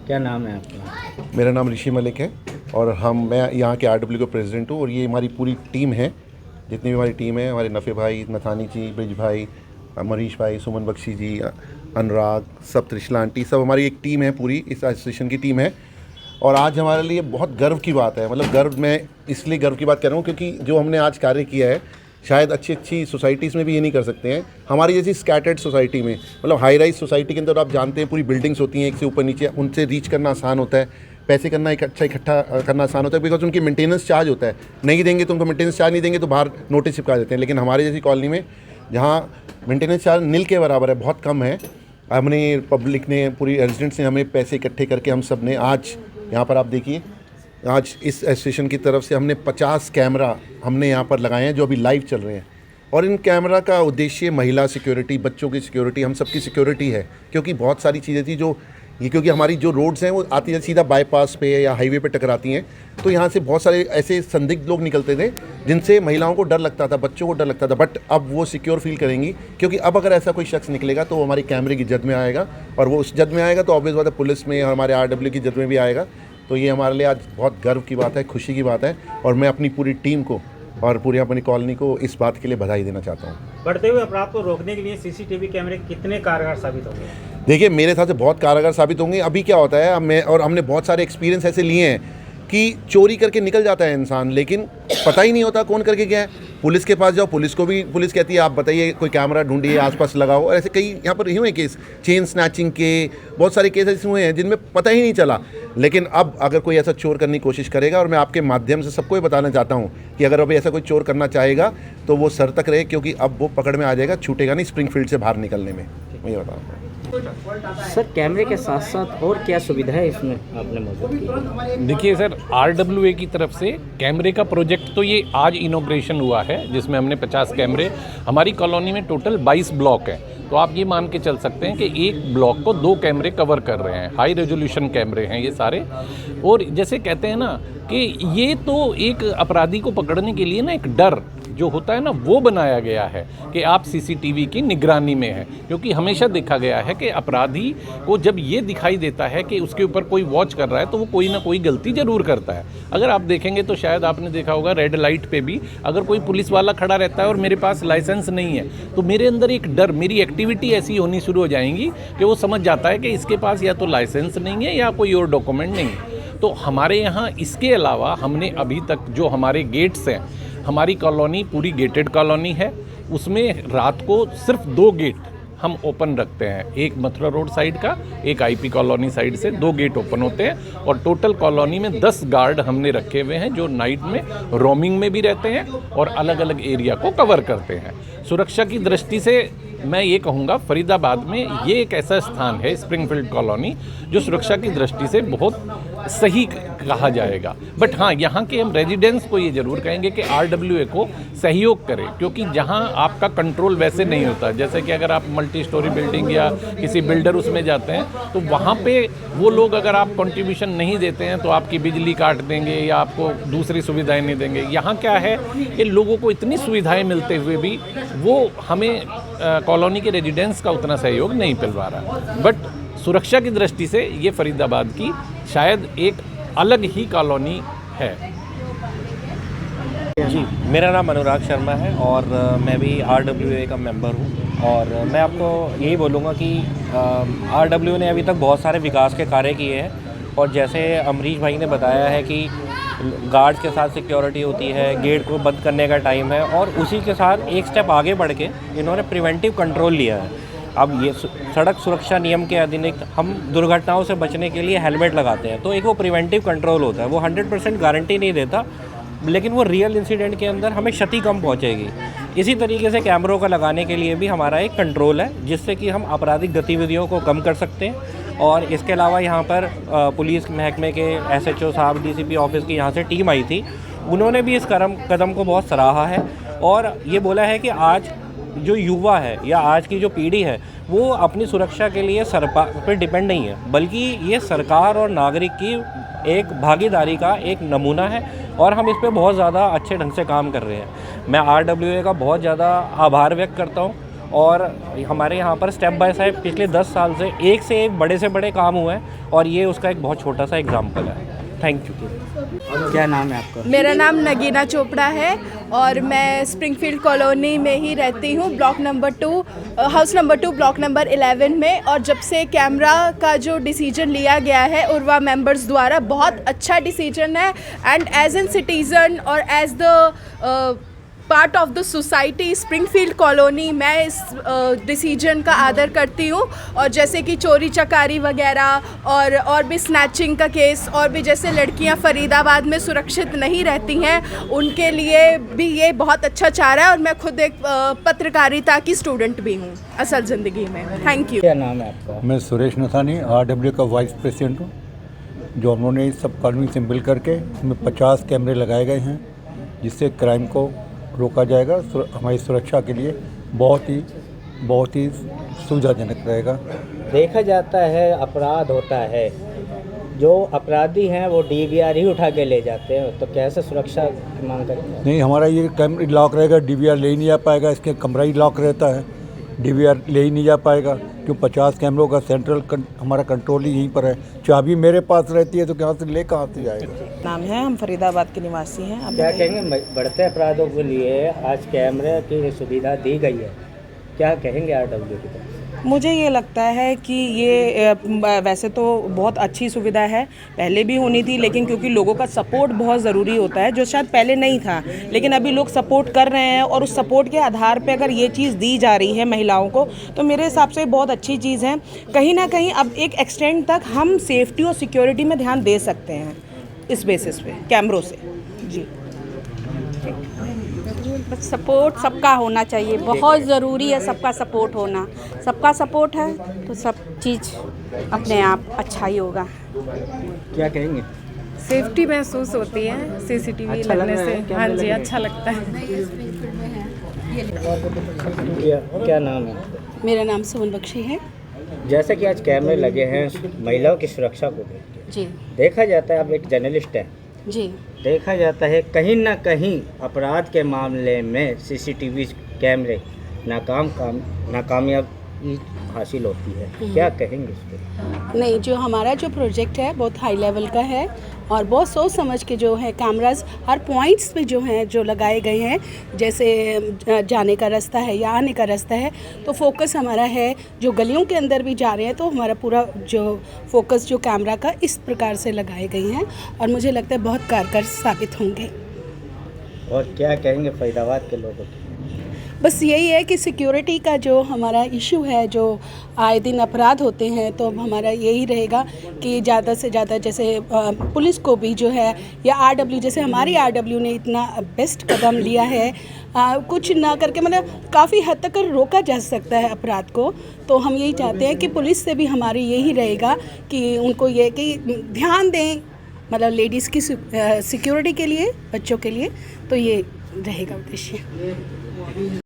क्या नाम है आपका? मेरा नाम ऋषि मलिक है और मैं यहाँ के RW का प्रेसिडेंट हूँ। और ये हमारी पूरी टीम है, जितनी भी हमारी टीम है, हमारे नफ़े भाई, नथानी जी, ब्रिज भाई, मरीश भाई, सुमन बख्शी जी, अनुराग, सब त्रिशला आंटी, सब हमारी एक टीम है, पूरी इस एसोसिएशन की टीम है। और आज हमारे लिए बहुत गर्व की बात है, मतलब गर्व, मैं इसलिए गर्व की बात कर रहा हूँ क्योंकि जो हमने आज कार्य किया है, शायद अच्छी सोसाइटीज़ में भी ये नहीं कर सकते हैं। हमारी जैसी स्कैटर्ड सोसाइटी में, मतलब हाई राइज सोसाइटी के अंदर आप जानते हैं पूरी बिल्डिंग्स होती हैं, एक से ऊपर नीचे, उनसे रीच करना आसान होता है, पैसे करना इकट्ठा करना आसान होता है, बिकॉज उनकी मेंटेनेंस चार्ज होता है। नहीं देंगे तो उनको मेंटेनेंस चार्ज नहीं देंगे तो बाहर नोटिस चिपका देते हैं। लेकिन हमारे जैसी कॉलोनी में जहाँ मेंटेनेंस चार्ज नील के बराबर है, बहुत कम है, हमने पब्लिक ने, पूरी रेजिडेंट्स ने हमें पैसे इकट्ठे करके हम सब ने आज यहाँ पर, आप देखिए, आज इस एसोसिएशन की तरफ से हमने 50 कैमरा हमने यहाँ पर लगाए हैं जो अभी लाइव चल रहे हैं। और इन कैमरा का उद्देश्य महिला सिक्योरिटी, बच्चों की सिक्योरिटी, हम सबकी सिक्योरिटी है। क्योंकि बहुत सारी चीज़ें थी जो ये, क्योंकि हमारी जो रोड्स हैं वो आती है सीधा बाईपास पे या हाईवे पे टकराती हैं, तो यहाँ से बहुत सारे ऐसे संदिग्ध लोग निकलते थे जिनसे महिलाओं को डर लगता था, बच्चों को डर लगता था। बट अब वो सिक्योर फील करेंगी, क्योंकि अब अगर ऐसा कोई शख्स निकलेगा तो वो हमारी कैमरे की जद में आएगा, और वो उस जद में आएगा तो ऑब्वियस बात है पुलिस में और हमारे RW की जद में भी आएगा। तो ये हमारे लिए आज बहुत गर्व की बात है, खुशी की बात है। और मैं अपनी पूरी टीम को और पूरी अपनी कॉलोनी को इस बात के लिए बधाई देना चाहता हूँ। बढ़ते हुए अपराध को रोकने के लिए CCTV कैमरे कितने कारगर साबित होंगे? देखिए, मेरे हिसाब से बहुत कारगर साबित होंगे। अभी क्या होता है, हमने बहुत सारे एक्सपीरियंस ऐसे लिए हैं कि चोरी करके निकल जाता है इंसान, लेकिन पता ही नहीं होता कौन करके गया है। पुलिस के पास जाओ, पुलिस कहती है आप बताइए कोई कैमरा ढूंढिए, आसपास लगाओ। और ऐसे कई यहाँ पर हुए केस, चेन स्नैचिंग के बहुत सारे केस ऐसे हुए हैं जिनमें पता ही नहीं चला। लेकिन अब अगर कोई ऐसा चोर करने की कोशिश करेगा, और मैं आपके माध्यम से सबको ये बताना चाहता हूँ कि अगर अभी ऐसा कोई चोर करना चाहेगा तो वो सर तक रहे, क्योंकि अब वो पकड़ में आ जाएगा, छूटेगा नहीं स्प्रिंगफील्ड से बाहर निकलने में। मैं ये बताऊँगा सर, कैमरे के साथ साथ और क्या सुविधा है इसमें आपने मौजूद की? देखिए सर, RWA की तरफ से कैमरे का प्रोजेक्ट तो ये आज इनॉग्रेशन हुआ है, जिसमें हमने 50 कैमरे, हमारी कॉलोनी में टोटल 22 ब्लॉक हैं, तो आप ये मान के चल सकते हैं कि एक ब्लॉक को 2 कैमरे कवर कर रहे हैं। हाई रेजोल्यूशन कैमरे हैं ये सारे। और जैसे कहते हैं ना कि ये तो एक अपराधी को पकड़ने के लिए ना एक डर जो होता है ना, वो बनाया गया है कि आप CCTV की निगरानी में हैं। क्योंकि हमेशा देखा गया है कि अपराधी को जब ये दिखाई देता है कि उसके ऊपर कोई वॉच कर रहा है तो वो कोई ना कोई गलती ज़रूर करता है। अगर आप देखेंगे तो शायद आपने देखा होगा, रेड लाइट पे भी अगर कोई पुलिस वाला खड़ा रहता है और मेरे पास लाइसेंस नहीं है, तो मेरे अंदर एक डर, मेरी एक्टिविटी ऐसी होनी शुरू हो जाएंगी कि वो समझ जाता है कि इसके पास या तो लाइसेंस नहीं है या कोई और डॉक्यूमेंट नहीं है। तो हमारे यहाँ इसके अलावा हमने अभी तक जो हमारे गेट्स हैं, हमारी कॉलोनी पूरी गेटेड कॉलोनी है, उसमें रात को सिर्फ 2 गेट हम ओपन रखते हैं। एक मथुरा रोड साइड का, एक IP कॉलोनी साइड से 2 गेट ओपन होते हैं। और टोटल कॉलोनी में 10 गार्ड हमने रखे हुए हैं जो नाइट में रोमिंग में भी रहते हैं और अलग अलग एरिया को कवर करते हैं। सुरक्षा की दृष्टि से मैं ये कहूँगा, फरीदाबाद में ये एक ऐसा स्थान है, स्प्रिंगफील्ड कॉलोनी, जो सुरक्षा की दृष्टि से बहुत सही कहा जाएगा। बट हाँ, यहाँ के हम रेजिडेंट्स को ये ज़रूर कहेंगे कि RWA को सहयोग करें, क्योंकि जहाँ आपका कंट्रोल वैसे नहीं होता, जैसे कि अगर आप मल्टी स्टोरी बिल्डिंग या किसी बिल्डर उसमें जाते हैं तो वहाँ पे वो लोग अगर आप कंट्रीब्यूशन नहीं देते हैं तो आपकी बिजली काट देंगे या आपको दूसरी सुविधाएं नहीं देंगे। यहाँ क्या है कि लोगों को इतनी सुविधाएं मिलते हुए भी वो हमें कॉलोनी के रेजिडेंट्स का उतना सहयोग नहीं मिल पा रहा। बट सुरक्षा की दृष्टि से ये फरीदाबाद की शायद एक अलग ही कॉलोनी है। जी, मेरा नाम अनुराग शर्मा है और मैं भी RWA का मेंबर हूँ। और मैं आपको यही बोलूँगा कि RWA ने अभी तक बहुत सारे विकास के कार्य किए हैं। और जैसे अमरीश भाई ने बताया है कि गार्ड्स के साथ सिक्योरिटी होती है, गेट को बंद करने का टाइम है, और उसी के साथ एक स्टेप आगे बढ़ के इन्होंने प्रिवेंटिव कंट्रोल लिया है। अब ये सड़क सुरक्षा नियम के अधीन हम दुर्घटनाओं से बचने के लिए हेलमेट लगाते हैं, तो एक वो प्रिवेंटिव कंट्रोल होता है। वो 100% गारंटी नहीं देता, लेकिन वो रियल इंसिडेंट के अंदर हमें क्षति कम पहुंचेगी। इसी तरीके से कैमरों का लगाने के लिए भी हमारा एक कंट्रोल है, जिससे कि हम आपराधिक गतिविधियों को कम कर सकते हैं। और इसके अलावा यहाँ पर पुलिस महकमे के SHO साहब, DCP ऑफिस की यहाँ से टीम आई थी, उन्होंने भी इस कदम को बहुत सराहा है। और ये बोला है कि आज जो युवा है या आज की जो पीढ़ी है वो अपनी सुरक्षा के लिए सरकार पर डिपेंड नहीं है, बल्कि ये सरकार और नागरिक की एक भागीदारी का एक नमूना है। और हम इस पे बहुत ज़्यादा अच्छे ढंग से काम कर रहे हैं। मैं RWA का बहुत ज़्यादा आभार व्यक्त करता हूँ और हमारे यहाँ पर स्टेप बाय स्टेप पिछले 10 साल से एक बड़े से बड़े काम हुए हैं और ये उसका एक बहुत छोटा सा एग्जाम्पल है। Thank you. क्या नाम है आपका? मेरा नाम नगीना चोपड़ा है और मैं स्प्रिंगफील्ड कॉलोनी में ही रहती हूँ, block number 2, house number 2, block number 11 में। और जब से कैमरा का जो डिसीजन लिया गया है उर्वा मेंबर्स द्वारा, बहुत अच्छा डिसीजन है। एंड एज एन सिटीज़न और as the part of the society Springfield colony, मैं इस डिसीजन का आदर करती हूँ। और जैसे कि चोरी चकारी वगैरह और भी स्नैचिंग का केस, और भी जैसे लड़कियाँ फरीदाबाद में सुरक्षित नहीं रहती हैं, उनके लिए भी ये बहुत अच्छा चारा है। और मैं खुद एक पत्रकारिता की स्टूडेंट भी हूँ असल ज़िंदगी में। Thank you. क्या नाम है आपका? मैं सुरेश नथानी RW का वाइस प्रेसिडेंट हूँ। जो हम लोगों ने सब कॉलोनी से मिल करके इसमें 50 कैमरे लगाए गए हैं, जिससे क्राइम को रोका जाएगा। हमारी सुरक्षा के लिए बहुत ही सुविधाजनक रहेगा। देखा जाता है अपराध होता है, जो अपराधी हैं वो DVR ही उठा के ले जाते हैं, तो कैसे सुरक्षा की मांग करेंगे? नहीं, हमारा ये कैमरा लॉक रहेगा, DVR ले ही नहीं जा पाएगा। इसके कमरा ही लॉक रहता है, DVR ले ही नहीं जा पाएगा, क्यों 50 कैमरों का सेंट्रल हमारा कंट्रोल ही यहीं पर है। चाबी मेरे पास रहती है तो कहाँ से जाएगा। नाम है, हम फरीदाबाद के निवासी हैं। आप क्या बताइए। कहेंगे बढ़ते अपराधों के लिए आज कैमरे की सुविधा दी गई है, क्या कहेंगे RW की तरफ? मुझे ये लगता है कि ये वैसे तो बहुत अच्छी सुविधा है, पहले भी होनी थी, लेकिन क्योंकि लोगों का सपोर्ट बहुत ज़रूरी होता है, जो शायद पहले नहीं था, लेकिन अभी लोग सपोर्ट कर रहे हैं। और उस सपोर्ट के आधार पे अगर ये चीज़ दी जा रही है महिलाओं को, तो मेरे हिसाब से बहुत अच्छी चीज़ है। कहीं ना कहीं अब एक एक्सटेंड तक हम सेफ्टी और सिक्योरिटी में ध्यान दे सकते हैं इस बेसिस पे कैमरों से। जी, सपोर्ट सबका होना चाहिए, बहुत ज़रूरी है सबका सपोर्ट होना। सबका सपोर्ट है तो सब चीज़ अपने आप अच्छा ही होगा। क्या कहेंगे? सेफ्टी महसूस होती है CCTV अच्छा लगने लग रहा है, से। कैमरे हाँ जी, लगने अच्छा लगता है। क्या नाम है आपका? मेरा नाम सुमन बख्शी है। जैसे कि आज कैमरे लगे हैं महिलाओं की सुरक्षा को देखते जी देखा जाता है, आप एक जर्नलिस्ट हैं, जी। देखा जाता है कहीं ना कहीं अपराध के मामले में CCTV कैमरे नाकामयाबी हासिल होती है, क्या कहेंगे इस पर? नहीं, जो हमारा जो प्रोजेक्ट है बहुत हाई लेवल का है और बहुत सोच समझ के जो है कैमरास हर पॉइंट्स पे जो हैं जो लगाए गए हैं, जैसे जाने का रास्ता है या आने का रास्ता है, तो फोकस हमारा है। जो गलियों के अंदर भी जा रहे हैं तो हमारा पूरा जो फोकस जो कैमरा का इस प्रकार से लगाए गए हैं और मुझे लगता है बहुत कारगर साबित होंगे। और क्या कहेंगे फरीदाबाद के लोगों की? बस यही है कि सिक्योरिटी का जो हमारा इशू है, जो आए दिन अपराध होते हैं, तो हमारा यही रहेगा कि ज़्यादा से ज़्यादा जैसे पुलिस को भी जो है या RW, जैसे हमारी RW ने इतना बेस्ट कदम लिया है, कुछ ना करके मतलब काफ़ी हद तक रोका जा सकता है अपराध को। तो हम यही चाहते हैं कि पुलिस से भी हमारी यही रहेगा कि उनको ये कि ध्यान दें, मतलब लेडीज़ की सिक्योरिटी के लिए, बच्चों के लिए, तो ये रहेगा उद्देश्य।